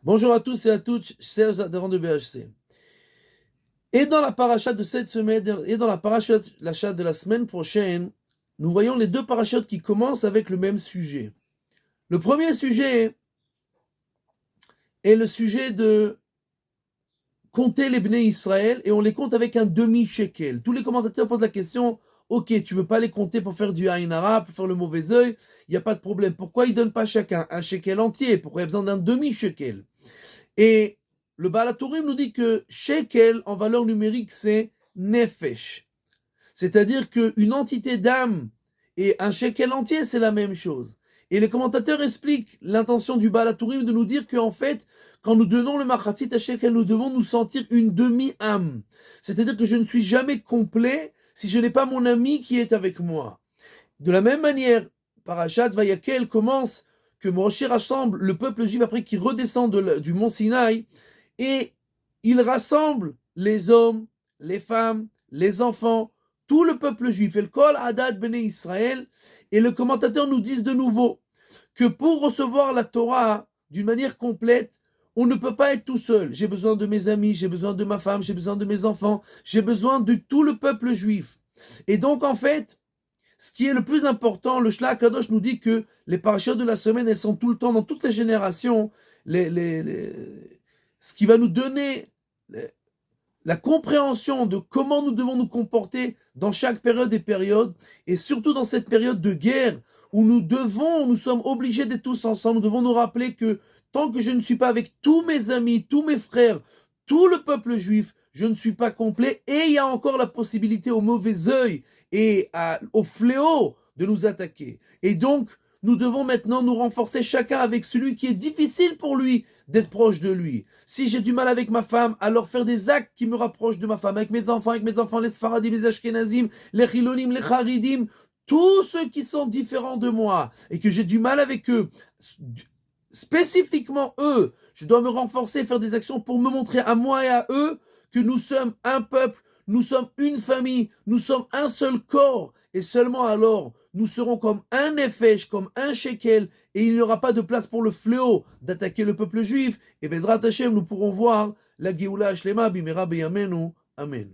Bonjour à tous et à toutes, chers adhérents de BHC. Et dans la paracha de cette semaine, et dans la paracha de la semaine prochaine, nous voyons les deux parachutes qui commencent avec le même sujet. Le premier sujet est le sujet de compter les Bnei Israël, et on les compte avec un demi-shekel. Tous les commentateurs posent la question, ok, tu veux pas les compter pour faire du Aïn Hara, pour faire le mauvais œil, il n'y a pas de problème. Pourquoi ils ne donnent pas chacun un shekel entier? Pourquoi il y a besoin d'un demi-shekel? Et le Baal HaTurim nous dit que shekel en valeur numérique c'est nefesh. C'est-à-dire qu'une entité d'âme et un shekel entier c'est la même chose. Et les commentateurs expliquent l'intention du Baal HaTurim de nous dire qu'en fait, quand nous donnons le machatzit à shekel, nous devons nous sentir une demi-âme. C'est-à-dire que je ne suis jamais complet si je n'ai pas mon ami qui est avec moi. De la même manière, Parashat Vayakel commence que Moshe rassemble le peuple juif après qu'il redescend du mont Sinaï et il rassemble les hommes, les femmes, les enfants, tout le peuple juif, el kol Hadad Bene Israël. Et le commentateur nous dit de nouveau que pour recevoir la Torah d'une manière complète, on ne peut pas être tout seul. J'ai besoin de mes amis, j'ai besoin de ma femme, j'ai besoin de mes enfants, j'ai besoin de tout le peuple juif. Et donc en fait, ce qui est le plus important, le Shlach Kadosh nous dit que les parachutes de la semaine, elles sont tout le temps, dans toutes les générations, ce qui va nous donner la compréhension de comment nous devons nous comporter dans chaque période et période, et surtout dans cette période de guerre où nous sommes obligés d'être tous ensemble, nous devons nous rappeler que tant que je ne suis pas avec tous mes amis, tous mes frères, tout le peuple juif, je ne suis pas complet, et il y a encore la possibilité au mauvais œil et au fléau de nous attaquer. Et donc, nous devons maintenant nous renforcer chacun avec celui qui est difficile pour lui d'être proche de lui. Si j'ai du mal avec ma femme, alors faire des actes qui me rapprochent de ma femme, avec mes enfants, les Sfaradim, les Ashkenazim, les Chilonim, les Haridim, tous ceux qui sont différents de moi et que j'ai du mal avec eux, spécifiquement eux, je dois me renforcer, faire des actions pour me montrer à moi et à eux que nous sommes un peuple, nous sommes une famille, nous sommes un seul corps, et seulement alors nous serons comme un nefesh, comme un shekel, et il n'y aura pas de place pour le fléau d'attaquer le peuple juif, et Bezrat Hashem, nous pourrons voir la Géoula Shlema Bimera Beyamenu. Amen.